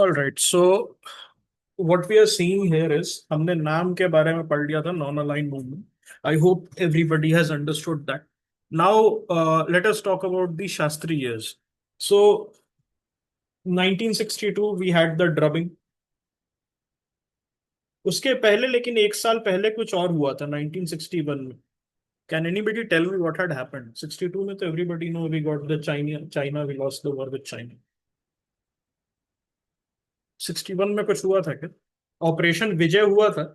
All right so what we are seeing here is हमने नाम के बारे में पढ़ लिया था non aligned movement. I hope everybody has understood that. Now let us talk about the Shastri years. So 1962 we had the drubbing. उसके पहले लेकिन एक साल पहले कुछ और हुआ था 1961 में. Can anybody tell me what had happened? 62 में तो everybody know we got the China we lost the war with China. 61 में कुछ हुआ था क्या? ऑपरेशन विजय हुआ था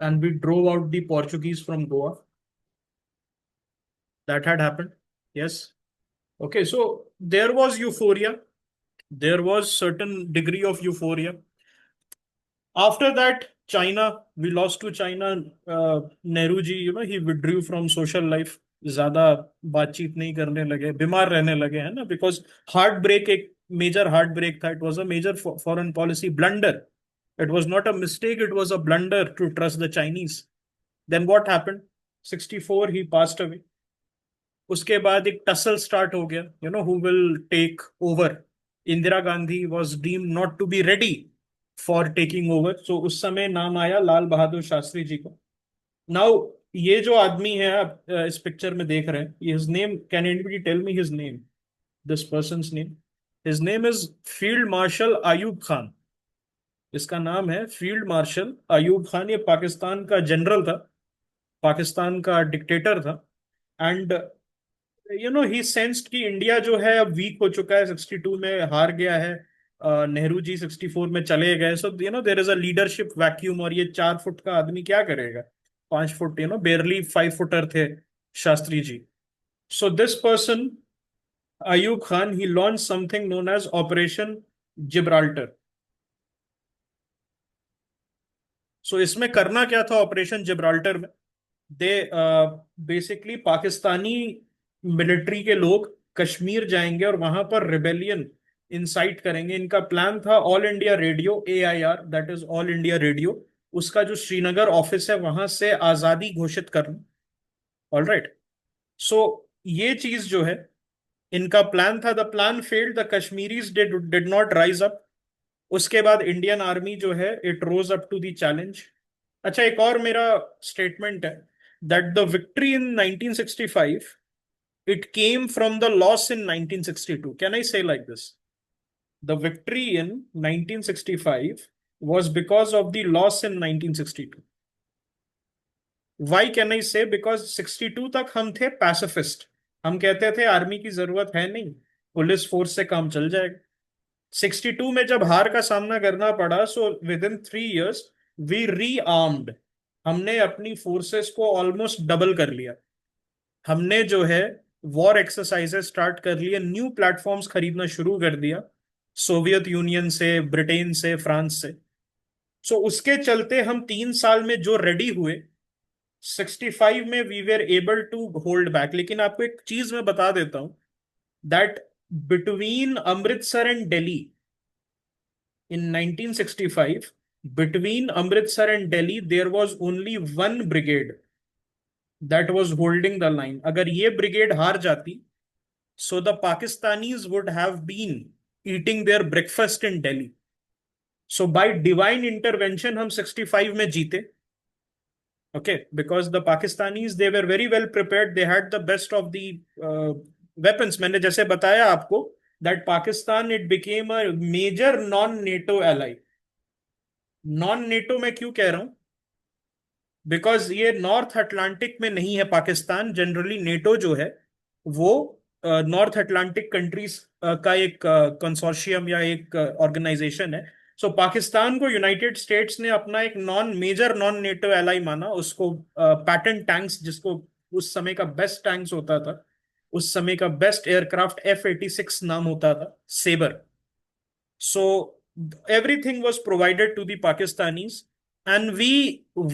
and we drove out the Portuguese from Goa. That had happened. Yes. Okay, so there was euphoria. There was certain degree of euphoria. After that, China, we lost to China. Nehru ji, he withdrew from social life. ज्यादा बातचीत नहीं करने लगे, बीमार रहने लगे, है ना? बिकॉज हार्ट ब्रेक एक मेजर हार्ट ब्रेक था. It was a major foreign policy blunder. It was not a mistake, it was a blunder to trust the Chinese. Then what happened? 64 he passed away. उसके बाद एक tussle start हो गया, who will take over. Indira Gandhi was deemed not to be ready for taking over. So उस समय नाम आया लाल बहादुर शास्त्री जी को. नाउ ये जो आदमी है आप इस पिक्चर में देख रहे हैं, his name, can anybody tell me his name? This person's name. His name is field marshal Ayub Khan. इसका नाम है फील्ड मार्शल अयूब खान. ये पाकिस्तान का जनरल था, पाकिस्तान का डिक्टेटर था. एंड ही सेंस्ड कि इंडिया जो है अब वीक हो चुका है, 62 में हार गया है. नेहरू जी 64 में चले गए. So there is a leadership vacuum. और ये 4 फुट का आदमी क्या करेगा? 5 फुट, बेरली 5 फुटर थे Shastri ji. So this person Ayub Khan, he launch something known as operation Gibraltar. So इसमें करना क्या था ऑपरेशन जिब्राल्टर में? दे बेसिकली पाकिस्तानी मिलिट्री के लोग कश्मीर जाएंगे और वहां पर रिबेलियन इंसाइट करेंगे. इनका प्लान था all India radio, AIR, that is all India radio, उसका जो श्रीनगर ऑफिस है वहां से आजादी घोषित करना. All right. सो ये चीज जो है इनका प्लान था. The plan failed. The Kashmiris did not rise up. उसके बाद इंडियन आर्मी जो है it rose up to the challenge. अच्छा, एक और मेरा स्टेटमेंट है that the victory in 1965 it came from the loss in 1962. Can I say like this? The victory in 1965 was because of the loss in 1962. Why can I say? Because 62 तक हम थे pacifist. हम कहते थे army की जरूरत है नहीं, पुलिस फोर्स से काम चल जाएगा. 62 में जब हार का सामना करना पड़ा, सो विद इन 3 years वी री आर्म्ड. हमने अपनी फोर्सेस को ऑलमोस्ट डबल कर लिया. हमने जो है वॉर एक्सरसाइजेस स्टार्ट कर लिए, न्यू प्लेटफॉर्म्स खरीदना शुरू कर दिया सोवियत यूनियन से, ब्रिटेन से, फ्रांस से. सो उसके चलते हम 3 साल में जो रेडी हुए, 65 में we were able to hold back. लेकिन आपको एक चीज मैं बता देता हूं that between Amritsar and Delhi in 1965, between Amritsar and Delhi, there was only one brigade that was holding the line. अगर ये ब्रिगेड हार जाती, so the Pakistanis would have been eating their breakfast in Delhi. So by divine intervention हम 65 में जीते. Okay, because the Pakistanis, they were very well prepared. They had the best of the weapons. मैंने जैसे बताया आपको that Pakistan, it became a major non-NATO ally. Non-NATO में क्यों कह रहा हूं? बिकॉज ये नॉर्थ अटलांटिक में नहीं है पाकिस्तान. जनरली नेटो जो है वो नॉर्थ अटलांटिक कंट्रीज का एक कंसोर्शियम या एक ऑर्गेनाइजेशन है. सो पाकिस्तान को यूनाइटेड स्टेट्स ने अपना एक मेजर नॉन नेटो एलाई माना. उसको पैटर्न टैंक्स, जिसको उस समय का बेस्ट टैंक्स होता था, उस समय का बेस्ट एयरक्राफ्ट F-86 नाम होता था, sabre. So everything was provided to the Pakistanis, and we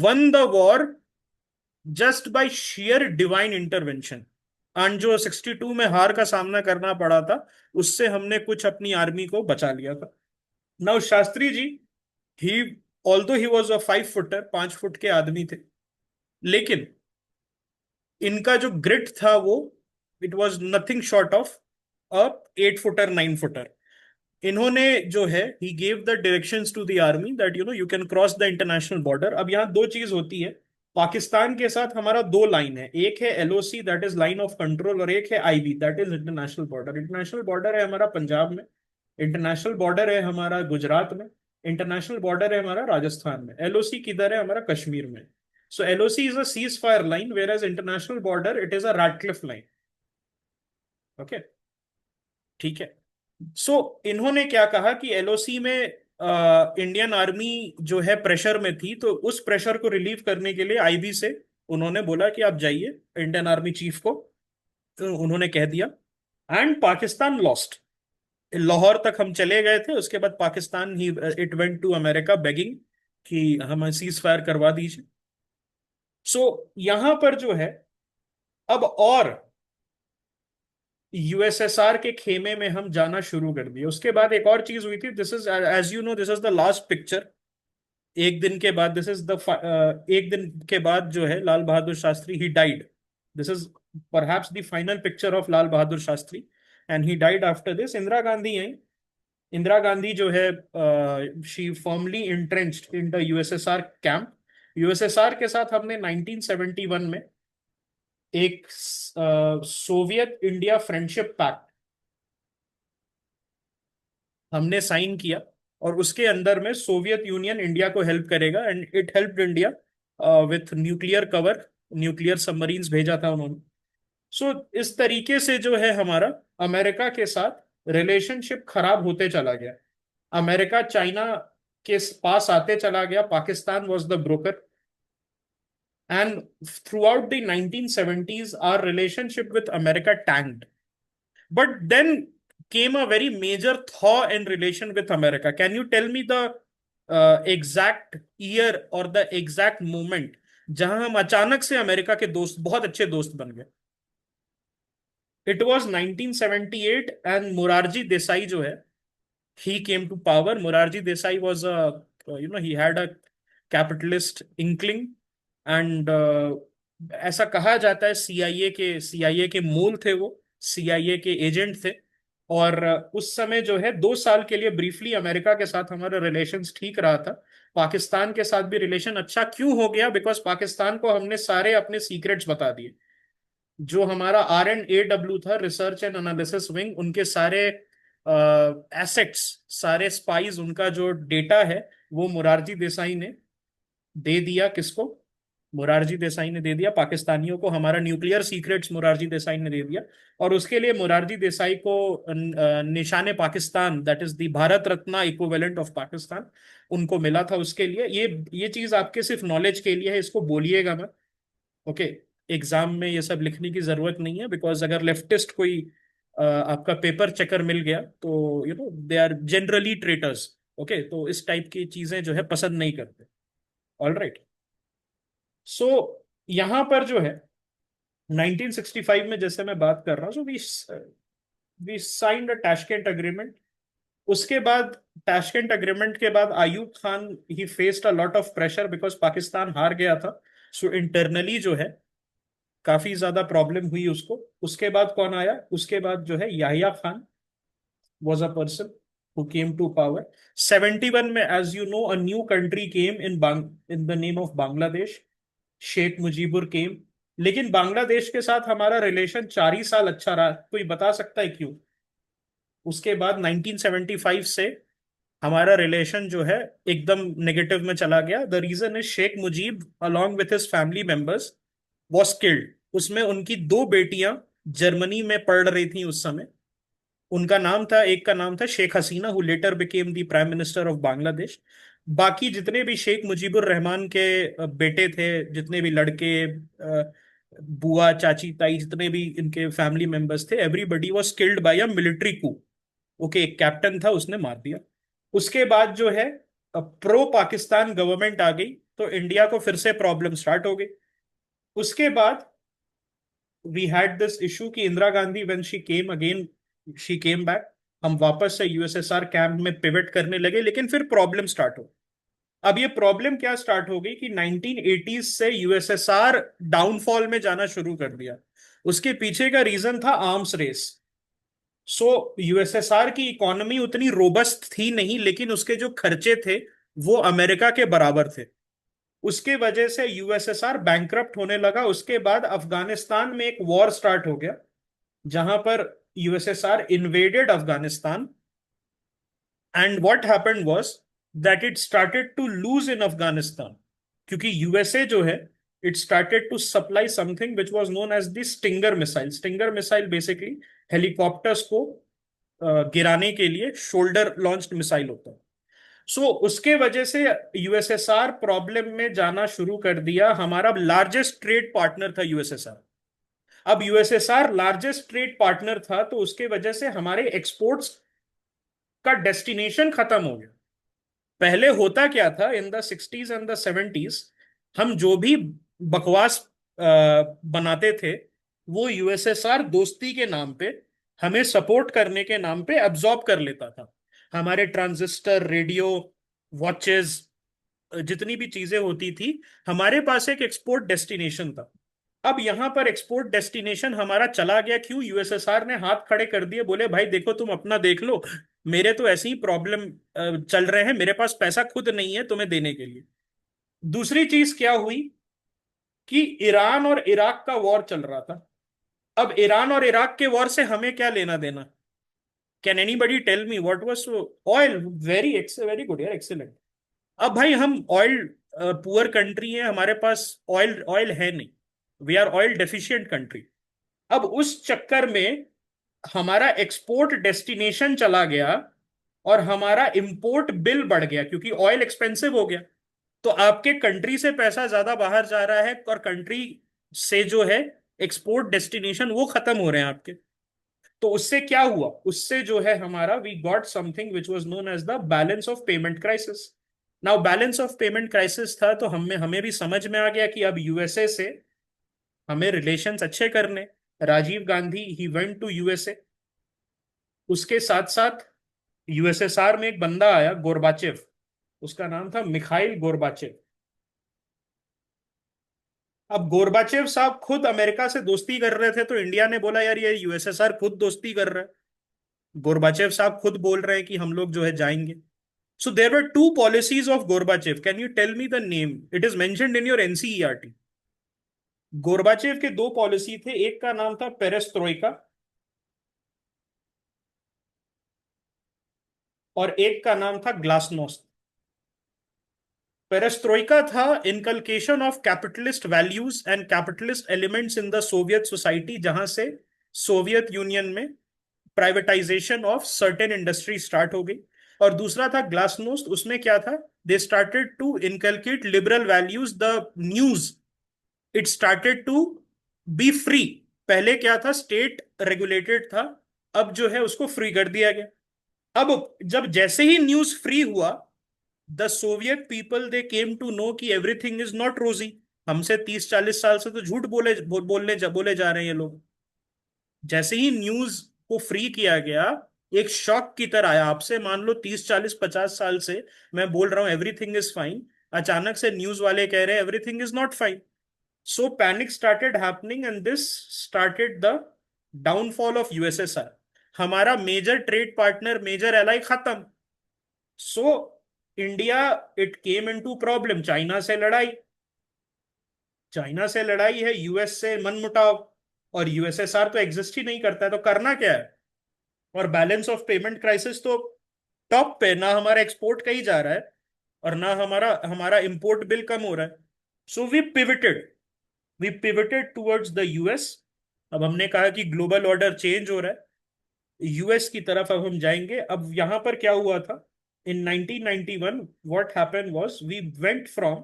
won the war just by sheer divine intervention. And जो 62 में हार का सामना करना पड़ा था, उससे हमने कुछ अपनी आर्मी को बचा लिया था. Now Shastri ji, he although he was a 5 footer, 5 foot के आदमी थे, लेकिन इनका जो ग्रिट था वो it was nothing short of a 8 footer, 9 footer. इन्होंने जो है he gave the directions to the army that you can cross the international border. अब यहाँ दो चीज होती है, पाकिस्तान के साथ हमारा दो लाइन है, एक है LOC that is line of control, और एक है IB that is international border. International border है हमारा पंजाब में, इंटरनेशनल बॉर्डर है हमारा गुजरात में, इंटरनेशनल बॉर्डर है हमारा राजस्थान में। एलओसी किधर है? हमारा कश्मीर में। So LoC is a ceasefire line whereas international border it is a Radcliffe line. Okay, ठीक है। सो इन्होंने क्या कहा कि एलओसी में इंडियन आर्मी जो है प्रेशर में थी, तो उस प्रेशर को रिलीव करने के लिए आईबी से उन्होंने बोला कि आप जाइए इंडियन आर्मी चीफ को, तो उन्होंने कह दिया। And Pakistan lost. लाहौर तक हम चले गए थे, उसके बाद पाकिस्तान ही it went to America begging कि हम सीज फायर करवा दीजिए। सो यहां पर जो है अब और यूएसएसआर के खेमे में हम जाना शुरू कर दिए। उसके बाद एक और चीज हुई थी, this is as you know this is the last picture. एक दिन के बाद दिस इज द एक दिन के बाद जो है Lal Bahadur Shastri he died. This is perhaps the final picture of Lal Bahadur Shastri, and he died after this. Indira Gandhi आई। इंदिरा गांधी जो है she firmly entrenched in the USSR camp. USSR के साथ हमने 1971 में एक सोवियत इंडिया फ्रेंडशिप पैक्ट हमने साइन किया, और उसके अंदर में सोवियत यूनियन इंडिया को हेल्प करेगा, and it helped India with nuclear cover. Nuclear submarines भेजा था उन्होंने। सो इस तरीके से जो है हमारा अमेरिका के साथ रिलेशनशिप खराब होते चला गया। अमेरिका चाइना के पास आते चला गया, Pakistan was the broker. And throughout the 1970s our relationship with America tanked. But then came a very major thaw in relation with America. Can you tell me the exact year or the exact moment जहां हम अचानक से America के दोस्त, बहुत अच्छे दोस्त बन गए? It was 1978 and Morarji Desai जो है he came to power. Morarji Desai was a, he had a capitalist inkling, and ऐसा कहा जाता है सीआईए के मूल थे वो, सीआईए के एजेंट थे। और उस समय जो है 2 साल के लिए ब्रीफली अमेरिका के साथ हमारा रिलेशंस ठीक रहा था। पाकिस्तान के साथ भी रिलेशन अच्छा क्यों हो गया? बिकॉज पाकिस्तान को हमने सारे अपने सीक्रेट्स बता दिए। जो हमारा R&AW था, रिसर्च एंड एनालिसिस विंग, उनके सारे एसेट्स, सारे स्पाइस, उनका जो डेटा है वो मुरारजी देसाई ने दे दिया। किसको? मुरारजी देसाई ने दे दिया पाकिस्तानियों को। हमारा न्यूक्लियर सीक्रेट्स मुरारजी देसाई ने दे दिया। और उसके लिए मुरारजी देसाई को निशाने Pakistan, that is the Bharat Ratna equivalent of Pakistan, उनको मिला था। उसके लिए ये चीज आपके सिर्फ नॉलेज के लिए है, इसको बोलिएगा मत। ओके, एग्जाम में ये सब लिखने की जरूरत नहीं है, बिकॉज अगर लेफ्टिस्ट कोई आपका पेपर चेकर मिल गया तो they are generally traitors. Okay, तो इस टाइप की चीजें जो है पसंद नहीं करते। All right. सो यहां पर जो है 1965 में जैसे मैं बात कर रहा हूँ, so we signed a Tashkent agreement. उसके बाद टैशकेंट अग्रीमेंट के बाद Ayub Khan he faced a lot of pressure because Pakistan हार गया था। सो इंटरनली जो है काफी ज्यादा प्रॉब्लम हुई उसको। उसके बाद कौन आया? उसके बाद जो है Yahya Khan was a person who came to power 71 में। as you know a new country came in the name of Bangladesh. Sheikh Mujibur केम। लेकिन बांग्लादेश के साथ हमारा रिलेशन 4 ही साल अच्छा रहा। कोई बता सकता है क्यों? उसके बाद 1975 से हमारा रिलेशन जो है एकदम नेगेटिव में चला गया। The reason is Sheikh Mujib along with his family members was killed। उसमें उनकी दो बेटियां जर्मनी में पढ़ रही थी उस समय। उनका नाम था, एक का नाम था Sheikh Hasina who later became the prime minister of Bangladesh. बाकी जितने भी शेख मुजीबुर रहमान के बेटे थे, जितने भी लड़के, बुआ, चाची, ताई, जितने भी इनके फैमिली मेंबर्स थे, everybody was killed by a military Koo. Okay, एक कैप्टन था, उसने मार दिया। उसके बाद जो है प्रो पाकिस्तान गवर्नमेंट आ गई, तो इंडिया को फिर से प्रॉब्लम स्टार्ट हो गई। उसके बाद वी हैड दिस इशू कि Indira Gandhi when she came again, she came back, हम वापस से यूएसएसआर कैंप में पिवट करने लगे। लेकिन फिर प्रॉब्लम स्टार्ट हो। अब ये प्रॉब्लम क्या स्टार्ट हो गई कि 1980s से यूएसएसआर डाउनफॉल में जाना शुरू कर दिया। उसके पीछे का रीजन था आर्म्स रेस। सो यूएसएसआर की इकोनॉमी उतनी रोबस्ट थी नहीं, लेकिन उसके जो खर्चे थे वो अमेरिका के बराबर थे। उसके वजह से यूएसएसआर बैंकरप्ट होने लगा। उसके बाद अफगानिस्तान में एक वॉर स्टार्ट हो गया, जहां पर USSR invaded Afghanistan. And what happened was that it started to lose in Afghanistan, क्योंकि यूएसए जो है, it started to supply something which was known as the stinger missile. Stinger missile basically helicopters को गिराने के लिए शोल्डर लॉन्च्ड मिसाइल होता है। सो उसके वजह से यूएसएसआर प्रॉब्लम में जाना शुरू कर दिया। हमारा लार्जेस्ट ट्रेड पार्टनर था यूएसएसआर। अब यूएसएसआर लार्जेस्ट ट्रेड पार्टनर था, तो उसके वजह से हमारे एक्सपोर्ट्स का डेस्टिनेशन खत्म हो गया। पहले होता क्या था, in the 60s and the 70s, हम जो भी बकवास बनाते थे, वो यूएसएसआर दोस्ती के नाम पे, हमें सपोर्ट करने के नाम पे अब्जॉर्ब कर लेता था। हमारे ट्रांजिस्टर, रेडियो, वॉचेस, जितनी भी चीजें होती थी, हमारे पास एक एक्सपोर्ट डेस्टिनेशन था। अब यहां पर एक्सपोर्ट डेस्टिनेशन हमारा चला गया। क्यों? यूएसएसआर ने हाथ खड़े कर दिए, बोले भाई देखो तुम अपना देख लो, मेरे तो ऐसे ही प्रॉब्लम चल रहे हैं, मेरे पास पैसा खुद नहीं है तुम्हें देने के लिए। दूसरी चीज क्या हुई कि ईरान और इराक का वॉर चल रहा था। अब ईरान और इराक के वॉर से हमें क्या लेना देना? Can anybody tell me what was oil? Very very good यार, एक्सीलेंट। अब भाई हम ऑयल पुअर कंट्री है, हमारे पास ऑयल ऑयल है नहीं, we are oil deficient country. अब उस चक्कर में हमारा एक्सपोर्ट डेस्टिनेशन चला गया और हमारा इंपोर्ट बिल बढ़ गया, क्योंकि ऑयल एक्सपेंसिव हो गया। तो आपके कंट्री से पैसा ज्यादा बाहर जा रहा है, और कंट्री से जो है एक्सपोर्ट डेस्टिनेशन वो खत्म हो रहे हैं आपके। तो उससे क्या हुआ? उससे जो है हमारा we got something which was known as the balance of payment crisis. Now balance of payment crisis था, तो हमें हमें भी समझ में आ गया कि अब यूएसए से हमें रिलेशंस अच्छे करने। Rajiv Gandhi he went to USA. उसके साथ साथ यूएसएसआर में एक बंदा आया, गोरबाचेव। उसका नाम था मिखाइल गोरबाचेव। अब गोरबाचेव साहब खुद अमेरिका से दोस्ती कर रहे थे, तो इंडिया ने बोला यार ये यूएसएसआर खुद दोस्ती कर रहा है। गोरबाचेव साहब खुद बोल रहे हैं कि हम लोग जो है जाएंगे। So there were two policies of Gorbachev. Can you tell me the name? It is mentioned in your NCERT. Gorbachev के दो पॉलिसी थे, एक का नाम था पेरेस्ट्रोइका और एक का नाम था ग्लासनोस्ट। पेरेस्ट्रोइका था inculcation of capitalist values and capitalist elements in the Soviet society, जहां से सोवियत यूनियन में privatisation of certain industry start हो गई। और दूसरा था ग्लासनोस्ट। उसमें क्या था? They started to inculcate liberal values. The news, it started to be free. पहले क्या था? स्टेट रेगुलेटेड था, अब जो है उसको फ्री कर दिया गया। अब जब जैसे ही न्यूज फ्री हुआ, the Soviet people they came to know कि एवरीथिंग इज नॉट रोजी। हमसे 30-40 साल से तो झूठ बोले जा रहे हैं ये लोग। जैसे ही न्यूज को फ्री किया गया, एक शॉक की तरह आया। आपसे मान लो 30-40-50 साल से मैं बोल रहा हूं एवरीथिंग इज फाइन, अचानक से न्यूज वाले कह रहे हैं everything is not fine. So panic started happening and this started the downfall of USSR. हमारा major trade partner, major ally खत्म। So India, it came into problem. China से लड़ाई, चाइना से लड़ाई है, यूएस से मनमुटाव, और यूएसएसआर तो एग्जिस्ट ही नहीं करता है, तो करना क्या है? और बैलेंस ऑफ पेमेंट क्राइसिस तो टॉप पे, ना हमारा एक्सपोर्ट कहीं जा रहा है और ना हमारा हमारा इंपोर्ट बिल कम हो रहा है। So we pivoted towards the US. अब हमने कहा कि ग्लोबल ऑर्डर चेंज हो रहा है, यूएस की तरफ अब हम जाएंगे। अब यहां पर क्या हुआ था? In 1991 what happened was we went from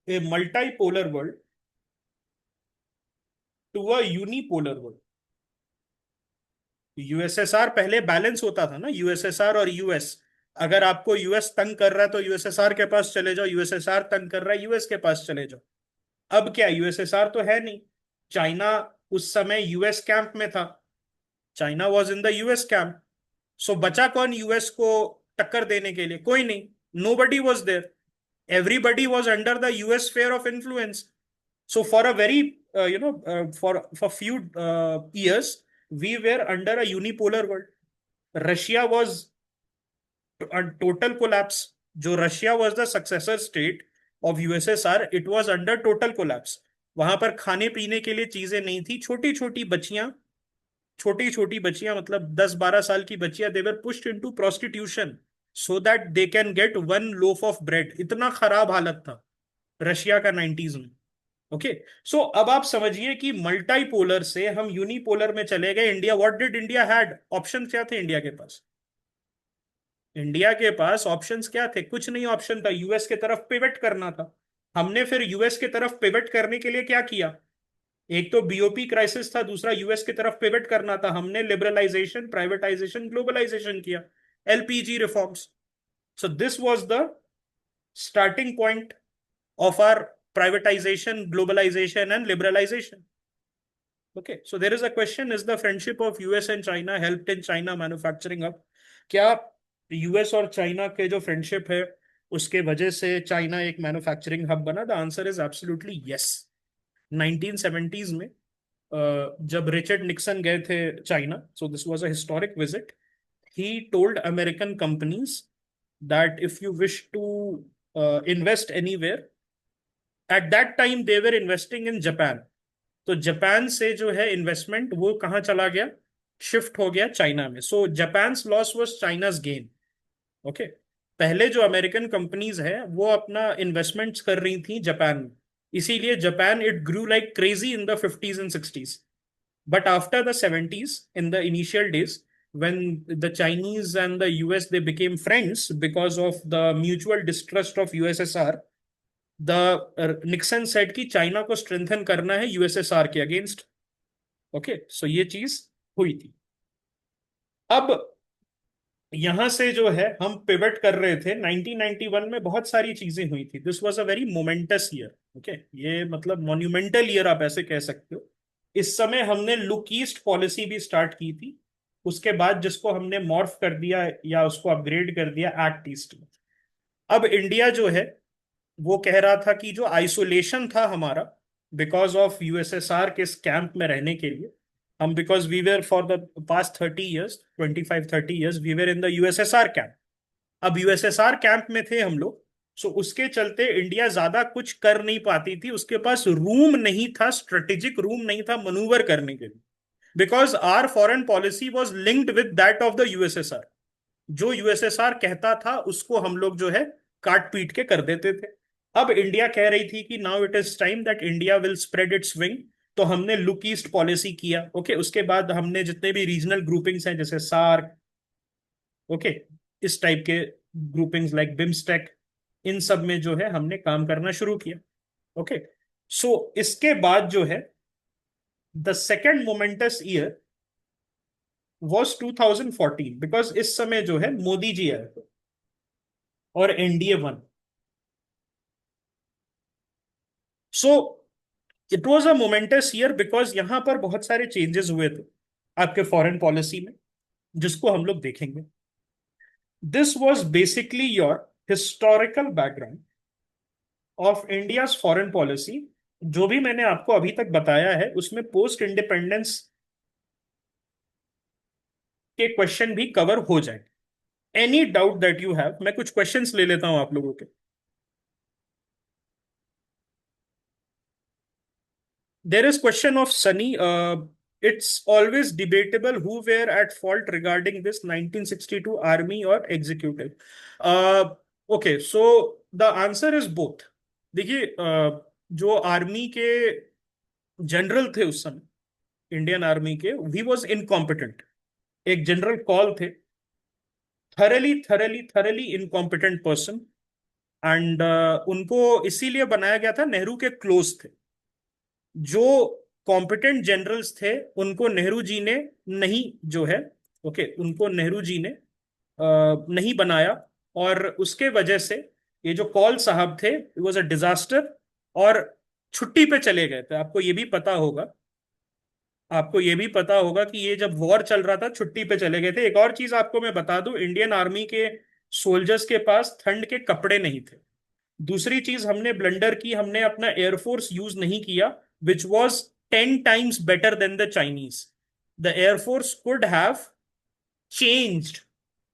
a multipolar world to a unipolar world. USSR पहले बैलेंस होता था ना, यूएसएसआर और यूएस। अगर आपको यूएस तंग कर रहा है तो यूएसएसआर के पास चले जाओ, यूएसएसआर तंग कर रहा है यूएस के पास चले जाओ। अब क्या, यूएसएसआर तो है नहीं। चाइना उस समय यूएस कैंप में था, China was in the US camp. So बचा कौन यूएस को टक्कर देने के लिए? कोई नहीं, nobody was there. Everybody was under the US sphere of influence. So for a very, for few years, we were under a unipolar world. Russia was total collapse. जो Russia was the successor state of USSR, it was under total collapse. वहां पर खाने पीने के लिए चीजें नहीं थी। छोटी छोटी बच्चियां, छोटी छोटी बच्चियां मतलब 10-12 साल की बच्चियां, they were pushed into prostitution so that they can get one loaf of bread. इतना खराब हालत था रशिया का 90s में। ओके, सो अब आप समझिए कि मल्टीपोलर से हम यूनिपोलर में चले गए। India, what did India had? Option क्या थे इंडिया के पास? इंडिया के पास ऑप्शंस क्या थे? कुछ नहीं ऑप्शन था, यूएस के तरफ पिवट करना था। हमने फिर यूएस के तरफ पिवट करने के लिए क्या किया? एक तो बीओपी क्राइसिस था, दूसरा यूएस की तरफ पिवट करना था। हमने लिबरलाइजेशन, प्राइवेटाइजेशन, ग्लोबलाइजेशन किया, LPG reforms. So this was the starting point of our privatization, globalization, and liberalization. Okay, so there is a question: is the friendship of US and China helped in China manufacturing up? क्या US और China के जो friendship है उसके वजह से China एक manufacturing hub बना? The answer is absolutely yes. 1970s में जब रिचर्ड निक्सन गए थे China, so this was a historic visit, he told American companies that if you wish to invest anywhere, at that time they were investing in Japan. तो Japan से जो है investment वो कहाँ चला गया? शिफ्ट हो गया चाइना में। So Japan loss was China's gain. Okay, पहले जो अमेरिकन कंपनीज है वो अपना इन्वेस्टमेंट्स कर रही थी जापान में, इसीलिए Japan it grew like crazy in the 50s and 60s। But after the 70s, in the initial days, when the Chinese and the US they became friends because of the mutual distrust of USSR, the Nixon set की China को strengthen करना है USSR के against. Okay, सो ये चीज हुई थी। अब यहां से जो है हम पिवट कर रहे थे 1991 में, बहुत सारी चीजें हुई थी। This was a very moments year. Okay, ये मतलब मॉन्यूमेंटल ईयर आप ऐसे कह सकते हो। इस समय हमने लुक ईस्ट पॉलिसी भी स्टार्ट की थी, उसके बाद जिसको हमने मॉर्फ कर दिया या उसको अपग्रेड कर दिया एक्ट ईस्ट में। अब इंडिया जो है वो कह रहा था कि जो आइसोलेशन था हमारा बिकॉज ऑफ यूएसएसआर के कैंप में रहने के लिए, हम because we were for the past 30 years, 25-30 years we were in the USSR camp. अब यूएसएसआर कैंप में थे हम लोग, सो उसके चलते इंडिया ज्यादा कुछ कर नहीं पाती थी। उसके पास रूम नहीं था, स्ट्रेटेजिक रूम नहीं था मनूवर करने के लिए, because our foreign policy was linked with that of the USSR. जो यूएसएसआर कहता था उसको हम लोग जो है काट पीट के कर देते थे। अब इंडिया कह रही थी कि now it is time that India will spread it's wing. तो हमने लुक ईस्ट पॉलिसी किया। ओके, उसके बाद हमने जितने भी रीजनल ग्रुपिंग्स हैं जैसे सार्क, ओके, इस टाइप के ग्रुपिंग्स लाइक बिम्स्टेक, इन सब में जो है हमने काम करना शुरू किया। ओके, सो इसके बाद जो है the second moments year was 2014, because इस समय जो है मोदी जी आए थे और NDA one. So it was a moments year because यहां पर बहुत सारे चेंजेस हुए थे आपके फॉरेन पॉलिसी में, जिसको हम लोग देखेंगे। This was basically your historical background of India's foreign policy. जो भी मैंने आपको अभी तक बताया है उसमें पोस्ट इंडिपेंडेंस के क्वेश्चन भी कवर हो जाए। Any doubt that you have, मैं कुछ क्वेश्चंस ले लेता हूं आप लोगों के। There is question of Sunny. It's always debatable who were at fault regarding this 1962 army or executive. Okay, so the answer is both. देखिए, जो आर्मी के जनरल थे उस समय, इंडियन आर्मी के, ही वॉज इनकॉम्पिटेंट। एक जनरल कॉल थे, thoroughly incompetent person. And उनको इसीलिए बनाया गया था, नेहरू के क्लोज थे। जो कॉम्पिटेंट जनरल्स थे उनको नेहरू जी ने नहीं जो है, ओके, उनको नेहरू जी ने नहीं बनाया। और उसके वजह से ये जो कॉल साहब थे, इट वाज अ डिजास्टर। और छुट्टी पे चले गए थे। आपको ये भी पता होगा, आपको ये भी पता होगा कि ये जब वॉर चल रहा था छुट्टी पे चले गए थे। एक और चीज आपको मैं बता दूं, इंडियन आर्मी के सोल्जर्स के पास ठंड के कपड़े नहीं थे। दूसरी चीज हमने ब्लंडर की, हमने अपना एयरफोर्स यूज नहीं किया, which was 10 times better than the Chinese. The air force could have changed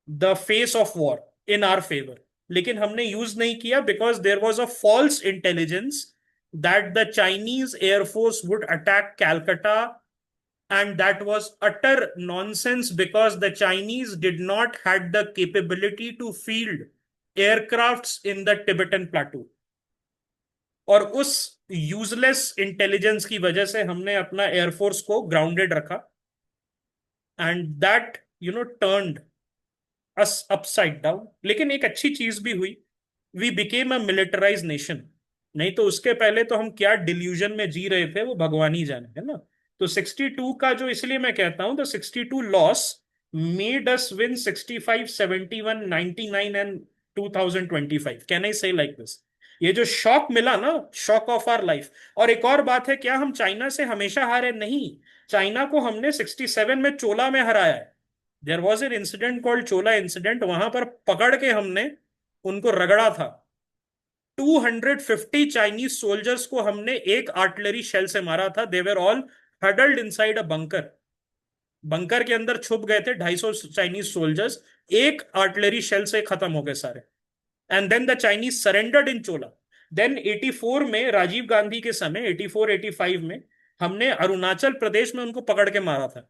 the face of war in our favour, लेकिन हमने यूज नहीं किया because there was a false intelligence that the Chinese air force would attack Calcutta, and that was utter nonsense because the Chinese did not had the capability to field aircrafts in the Tibetan plateau. और उस useless intelligence की वजह से हमने अपना air force को grounded रखा, and that turned us upside down. लेकिन एक अच्छी चीज भी हुई, we became a militarise nation. नहीं तो उसके पहले तो हम क्या डिल्यूजन में जी रहे थे वो भगवान ही जाने, है ना। तो 62 का जो, इसलिए मैं कहता हूं the 62 loss made us win 65, 71, 99 and 2025। Can I से लाइक दिस? ये जो शॉक मिला ना, शॉक ऑफ आवर लाइफ। और एक और बात है, क्या हम चाइना से हमेशा हारे? नहीं, चाइना को हमने 67 में चोला में हराया है। There was an incident called Chola incident, वहां पर पकड़ के हमने उनको रगड़ा था। 250 चाइनीज सोल्जर्स को हमने एक आर्टिलरी शेल से मारा था। They were all huddled inside a bunker. Bunker के अंदर छुप गए थे 250 चाइनीज सोल्जर्स, एक आर्टिलरी शेल से खत्म हो गए सारे। And then the Chinese surrendered in Chola. Then 84 में राजीव गांधी के समय, 84 85 में हमने अरुणाचल प्रदेश में उनको पकड़ के मारा था।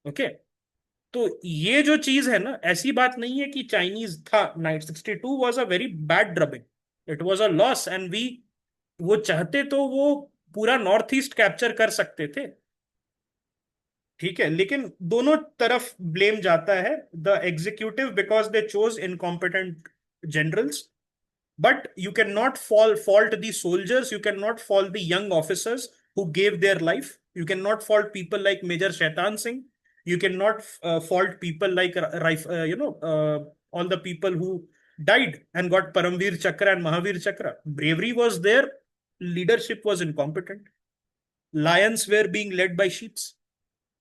ओके, तो ये जो चीज है ना, ऐसी बात नहीं है कि चाइनीज था। 962 was a very bad drubbing, it was a loss, and we, वो चाहते तो वो पूरा नॉर्थ ईस्ट कैप्चर कर सकते थे। ठीक है, लेकिन दोनों तरफ ब्लेम जाता है। The executive because they chose incompetent generals, but you cannot fault the soldiers, you cannot fault the young officers who gave their life, you cannot fault people like Major Shaitan Singh, you cannot fault people like all the people who died and got Paramveer Chakra and Mahavir Chakra. Bravery was there, leadership was incompetent, lions were being led by sheeps.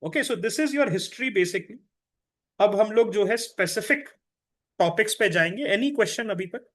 Okay, so this is your history basically. अब हम लोग जो है specific topics पे जाएंगे। Any question अभी तक?